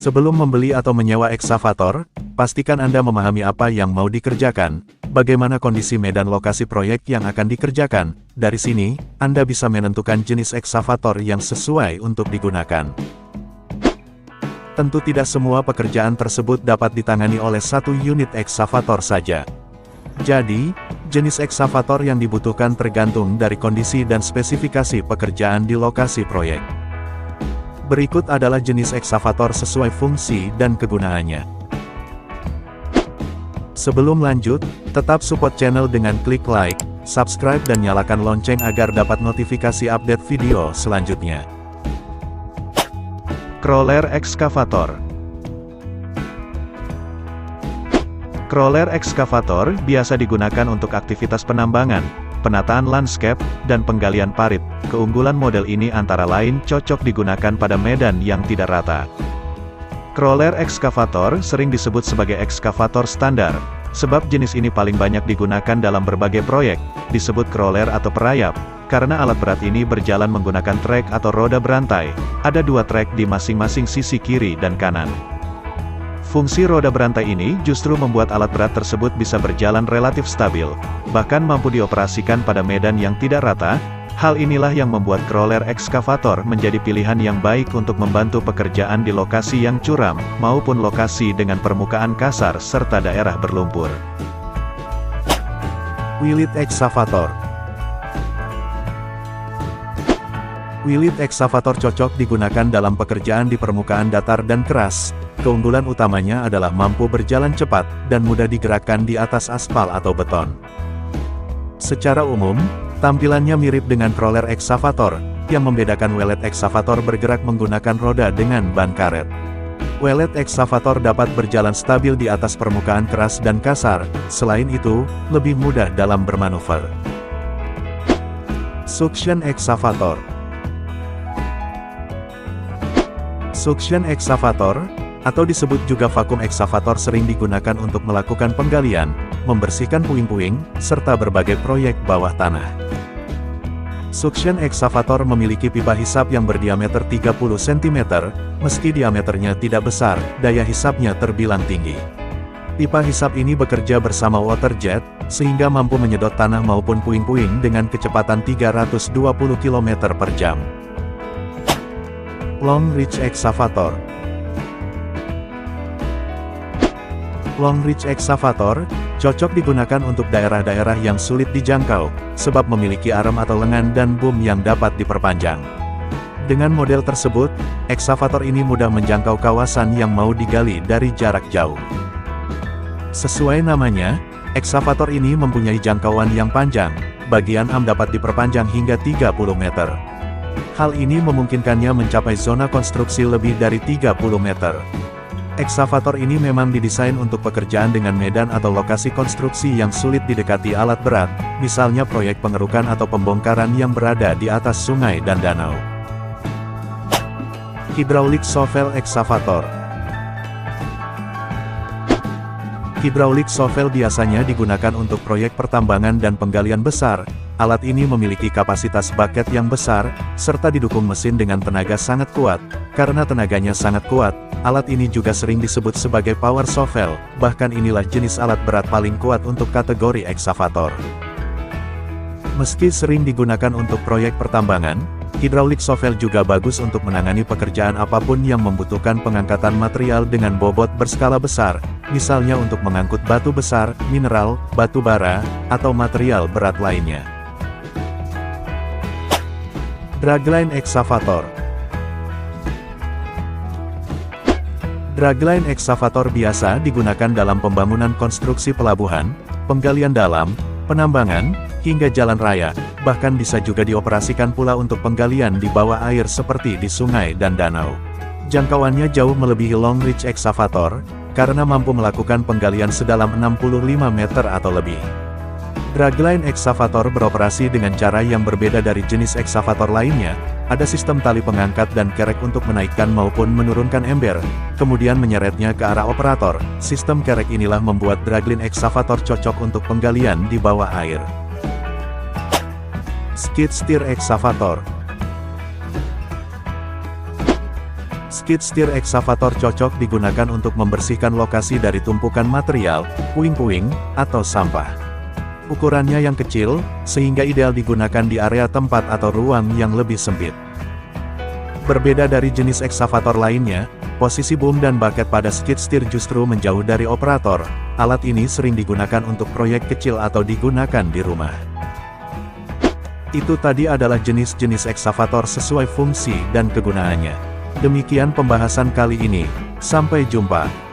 Sebelum membeli atau menyewa ekskavator, pastikan Anda memahami apa yang mau dikerjakan, bagaimana kondisi medan lokasi proyek yang akan dikerjakan. Dari sini, Anda bisa menentukan jenis ekskavator yang sesuai untuk digunakan. Tentu tidak semua pekerjaan tersebut dapat ditangani oleh satu unit ekskavator saja. Jadi, jenis ekskavator yang dibutuhkan tergantung dari kondisi dan spesifikasi pekerjaan di lokasi proyek. Berikut adalah jenis ekskavator sesuai fungsi dan kegunaannya. Sebelum lanjut, tetap support channel dengan klik like, subscribe dan nyalakan lonceng agar dapat notifikasi update video selanjutnya. Crawler ekskavator. Crawler ekskavator biasa digunakan untuk aktivitas penambangan, penataan landscape, dan penggalian parit. Keunggulan model ini antara lain cocok digunakan pada medan yang tidak rata. Crawler ekskavator sering disebut sebagai ekskavator standar, sebab jenis ini paling banyak digunakan dalam berbagai proyek, disebut crawler atau perayap, karena alat berat ini berjalan menggunakan trek atau roda berantai. Ada dua trek di masing-masing sisi kiri dan kanan. Fungsi roda berantai ini justru membuat alat berat tersebut bisa berjalan relatif stabil, bahkan mampu dioperasikan pada medan yang tidak rata. Hal inilah yang membuat crawler ekskavator menjadi pilihan yang baik untuk membantu pekerjaan di lokasi yang curam, maupun lokasi dengan permukaan kasar serta daerah berlumpur. Wheeled ekskavator. Wheeled ekskavator cocok digunakan dalam pekerjaan di permukaan datar dan keras. Keunggulan utamanya adalah mampu berjalan cepat, dan mudah digerakkan di atas aspal atau beton. Secara umum, tampilannya mirip dengan crawler ekskavator. Yang membedakan wheeled ekskavator bergerak menggunakan roda dengan ban karet. Wheeled ekskavator dapat berjalan stabil di atas permukaan keras dan kasar, selain itu, lebih mudah dalam bermanuver. Suction ekskavator. Suction ekskavator, atau disebut juga vakum ekskavator sering digunakan untuk melakukan penggalian, membersihkan puing-puing, serta berbagai proyek bawah tanah. Suction ekskavator memiliki pipa hisap yang berdiameter 30 cm, meski diameternya tidak besar, daya hisapnya terbilang tinggi. Pipa hisap ini bekerja bersama water jet, sehingga mampu menyedot tanah maupun puing-puing dengan kecepatan 320 km per jam. Long reach excavator. Long reach excavator cocok digunakan untuk daerah-daerah yang sulit dijangkau, sebab memiliki arm atau lengan dan boom yang dapat diperpanjang. Dengan model tersebut, ekskavator ini mudah menjangkau kawasan yang mau digali dari jarak jauh. Sesuai namanya, ekskavator ini mempunyai jangkauan yang panjang, bagian arm dapat diperpanjang hingga 30 meter. Hal ini memungkinkannya mencapai zona konstruksi lebih dari 30 meter. Ekskavator ini memang didesain untuk pekerjaan dengan medan atau lokasi konstruksi yang sulit didekati alat berat, misalnya proyek pengerukan atau pembongkaran yang berada di atas sungai dan danau. Hydraulic shovel excavator. Hydraulic shovel biasanya digunakan untuk proyek pertambangan dan penggalian besar. Alat ini memiliki kapasitas bucket yang besar, serta didukung mesin dengan tenaga sangat kuat. Karena tenaganya sangat kuat, alat ini juga sering disebut sebagai power shovel, bahkan inilah jenis alat berat paling kuat untuk kategori ekskavator. Meski sering digunakan untuk proyek pertambangan, hydraulic shovel juga bagus untuk menangani pekerjaan apapun yang membutuhkan pengangkatan material dengan bobot berskala besar, misalnya untuk mengangkut batu besar, mineral, batu bara, atau material berat lainnya. Dragline excavator. Dragline excavator biasa digunakan dalam pembangunan konstruksi pelabuhan, penggalian dalam, penambangan, hingga jalan raya, bahkan bisa juga dioperasikan pula untuk penggalian di bawah air seperti di sungai dan danau. Jangkauannya jauh melebihi long reach excavator, karena mampu melakukan penggalian sedalam 65 meter atau lebih. Dragline excavator beroperasi dengan cara yang berbeda dari jenis excavator lainnya. Ada sistem tali pengangkat dan kerek untuk menaikkan maupun menurunkan ember, kemudian menyeretnya ke arah operator. Sistem kerek inilah membuat dragline excavator cocok untuk penggalian di bawah air. Skid steer excavator. Skid steer excavator cocok digunakan untuk membersihkan lokasi dari tumpukan material, puing-puing, atau sampah. Ukurannya yang kecil, sehingga ideal digunakan di area tempat atau ruang yang lebih sempit. Berbeda dari jenis eksavator lainnya, posisi boom dan bucket pada skid steer justru menjauh dari operator. Alat ini sering digunakan untuk proyek kecil atau digunakan di rumah. Itu tadi adalah jenis-jenis eksavator sesuai fungsi dan kegunaannya. Demikian pembahasan kali ini. Sampai jumpa.